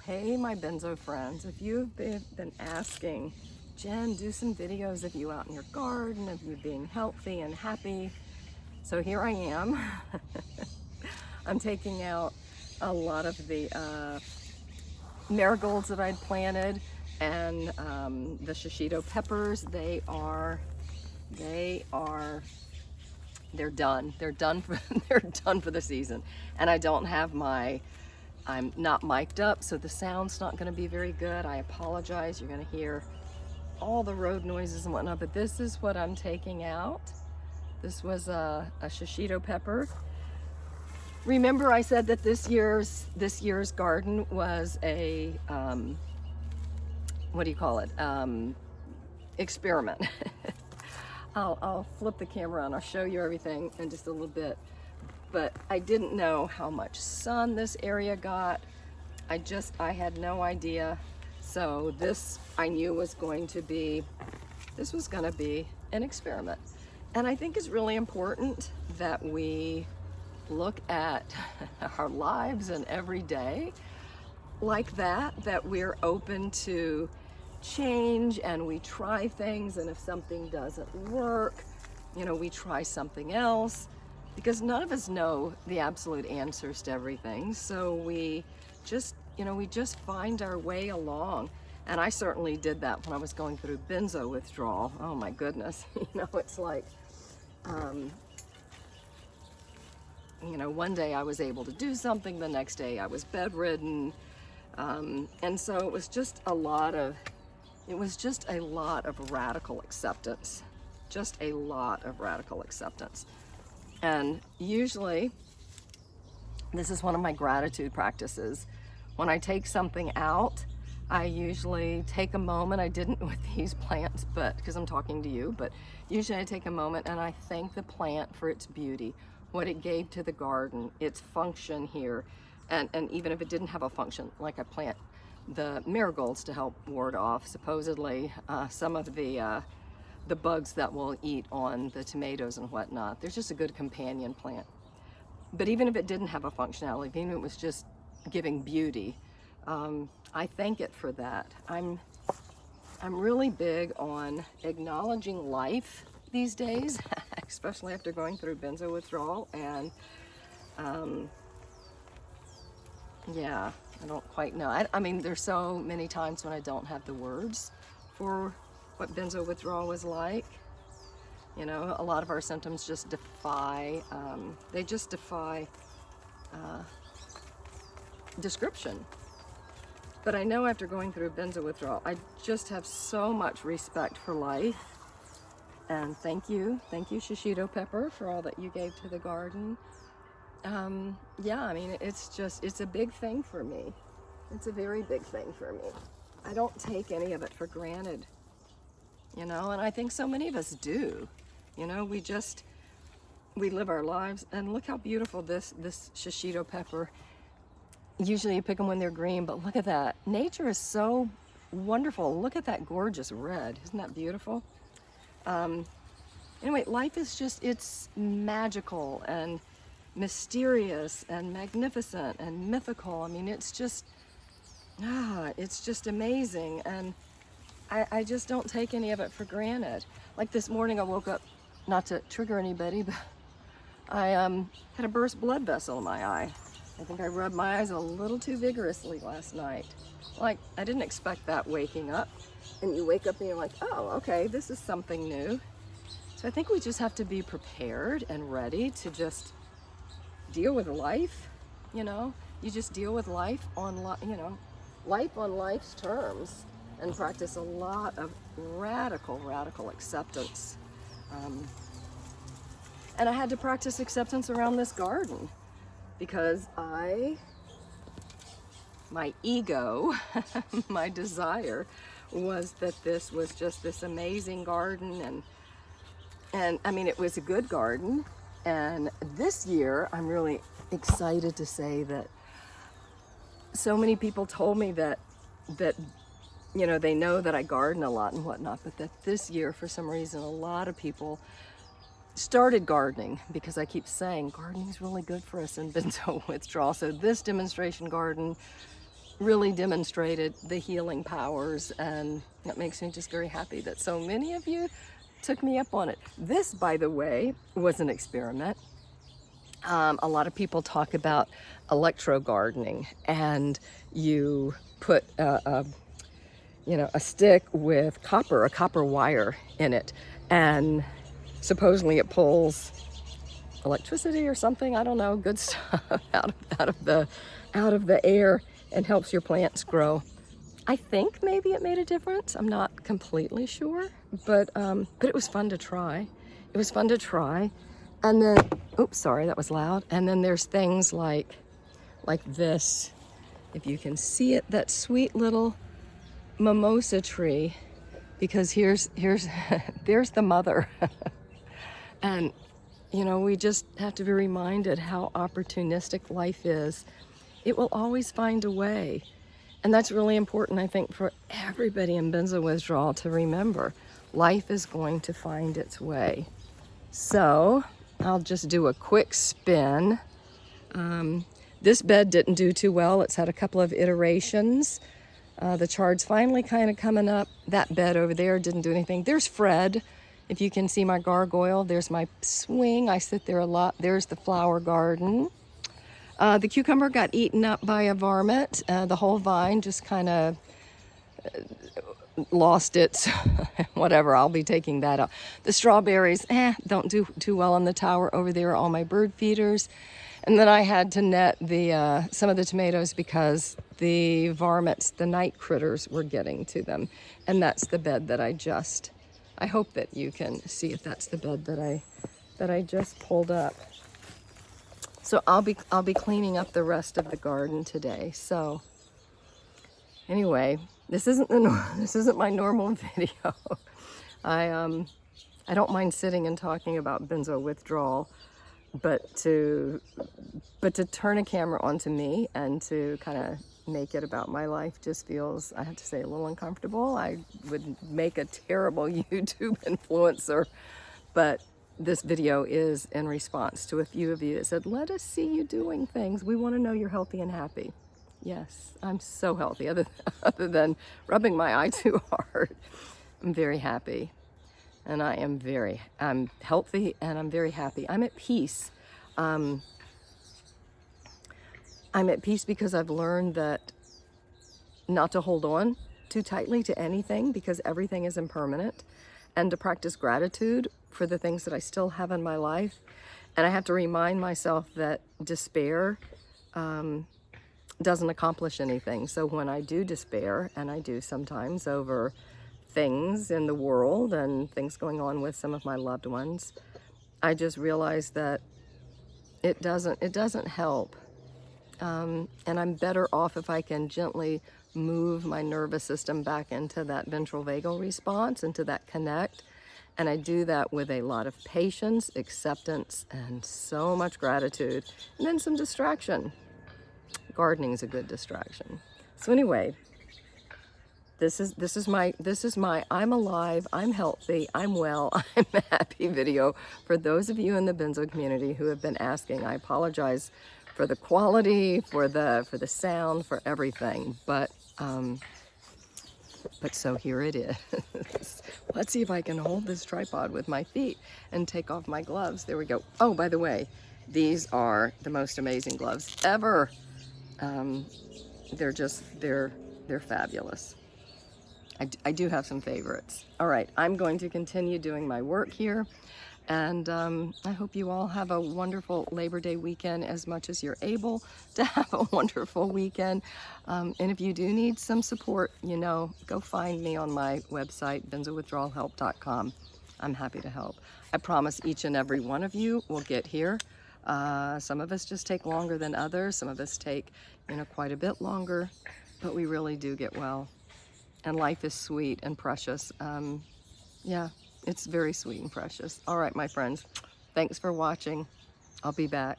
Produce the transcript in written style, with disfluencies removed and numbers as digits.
Hey, my benzo friends, if you've been asking, Jen, do some videos of you out in your garden, of you being healthy and happy. So here I am. I'm taking out a lot of the marigolds that I'd planted and the shishito peppers. They're done. They're done for the season. And I don't have I'm not mic'd up, so the sound's not gonna be very good. I apologize. You're gonna hear all the road noises and whatnot, but this is what I'm taking out. This was a shishito pepper. Remember I said that this year's garden was a, what do you call it? Experiment. I'll flip the camera on. I'll show you everything in just a little bit. But I didn't know how much sun this area got. I had no idea. So this I knew was going to be an experiment. And I think it's really important that we look at our lives and every day like that we're open to change and we try things, and if something doesn't work, we try something else, because none of us know the absolute answers to everything. So we just find our way along. And I certainly did that when I was going through benzo withdrawal. Oh my goodness. It's like, one day I was able to do something, the next day I was bedridden. And so it was just a lot of radical acceptance. Just a lot of radical acceptance. And usually, this is one of my gratitude practices. When I take something out, I usually take a moment. I didn't with these plants, but because I'm talking to you, but usually I take a moment and I thank the plant for its beauty, what it gave to the garden, its function here. And even if it didn't have a function, like I plant the marigolds to help ward off, supposedly, some of the bugs that will eat on the tomatoes and whatnot. There's just a good companion plant. But even if it didn't have a functionality, even if it was just giving beauty, I thank it for that. I'm really big on acknowledging life these days, especially after going through benzo withdrawal. And yeah, I don't quite know. I mean, there's so many times when I don't have the words for what benzo withdrawal was like. A lot of our symptoms just defy description. But I know after going through benzo withdrawal, I just have so much respect for life. And thank you shishito pepper, for all that you gave to the garden. Yeah, I mean, it's a big thing for me. It's a very big thing for me. I don't take any of it for granted, and I think so many of us do. We live our lives, and look how beautiful this shishito pepper. Usually you pick them when they're green, but look at that. Nature is so wonderful. Look at that gorgeous red. Isn't that beautiful? Anyway, life is it's magical and mysterious and magnificent and mythical. I mean, it's just amazing. And I just don't take any of it for granted. Like this morning I woke up, not to trigger anybody, but I had a burst blood vessel in my eye. I think I rubbed my eyes a little too vigorously last night. Like, I didn't expect that waking up. And you wake up and you're like, oh, okay, this is something new. So I think we just have to be prepared and ready to just deal with life. You just deal with life on life's terms, and practice a lot of radical acceptance. And I had to practice acceptance around this garden, because my ego, my desire was that this was just this amazing garden, and I mean, it was a good garden. And this year, I'm really excited to say that so many people told me that they know that I garden a lot and whatnot, but that this year, for some reason, a lot of people started gardening, because I keep saying gardening is really good for us in benzo withdrawal. So this demonstration garden really demonstrated the healing powers, and that makes me just very happy that so many of you took me up on it. This, by the way, was an experiment. A lot of people talk about electro gardening, and you put a stick with a copper wire in it, and supposedly it pulls electricity or something, I don't know, good stuff out of the air, and helps your plants grow. I think maybe it made a difference. I'm not completely sure, but it was fun to try. It was fun to try. And then, oops, sorry, that was loud. And then there's things like this. If you can see it, that sweet little mimosa tree, because here's there's the mother. And we just have to be reminded how opportunistic life is. It will always find a way. And that's really important, I think, for everybody in benzo withdrawal to remember. Life is going to find its way. So I'll just do a quick spin. This bed didn't do too well. It's had a couple of iterations. The chard's finally kind of coming up. That bed over there didn't do anything. There's Fred. If you can see my gargoyle, there's my swing. I sit there a lot. There's the flower garden. The cucumber got eaten up by a varmint. The whole vine just kind of lost its whatever. I'll be taking that out. The strawberries, don't do too well on the tower. Over there are all my bird feeders. And then I had to net some of the tomatoes because the varmints, the night critters, were getting to them. And that's the bed that I hope that you can see if that's the bed that I just pulled up. So I'll be cleaning up the rest of the garden today. So anyway, this isn't my normal video. I don't mind sitting and talking about benzo withdrawal, but to turn a camera onto me and to kind of make it about my life just feels, I have to say, a little uncomfortable. I would make a terrible YouTube influencer, but this video is in response to a few of you that said, let us see you doing things. We want to know you're healthy and happy. Yes, I'm so healthy, other than rubbing my eye too hard. I'm very happy, and I'm healthy, and I'm very happy. I'm at peace. I'm at peace because I've learned that not to hold on too tightly to anything, because everything is impermanent, and to practice gratitude for the things that I still have in my life. And I have to remind myself that despair doesn't accomplish anything. So when I do despair, and I do sometimes over things in the world and things going on with some of my loved ones, I just realize that it doesn't help. And I'm better off if I can gently move my nervous system back into that ventral vagal response, into that connect. And I do that with a lot of patience, acceptance, and so much gratitude, and then some distraction. Gardening is a good distraction. So anyway, this is my I'm alive, I'm healthy, I'm well, I'm happy video for those of you in the benzo community who have been asking. I apologize for the quality, for the sound, for everything, but so here it is. Let's see if I can hold this tripod with my feet and take off my gloves. There we go. Oh, by the way, these are the most amazing gloves ever. They're fabulous. I do have some favorites. All right, I'm going to continue doing my work here, and I hope you all have a wonderful Labor Day weekend, as much as you're able to have a wonderful weekend. And if you do need some support, go find me on my website, benzowithdrawalhelp.com. I'm happy to help. I promise each and every one of you will get here. Some of us just take longer than others. Some of us take, quite a bit longer, but we really do get well. And life is sweet and precious. Yeah, it's very sweet and precious. All right, my friends, thanks for watching. I'll be back.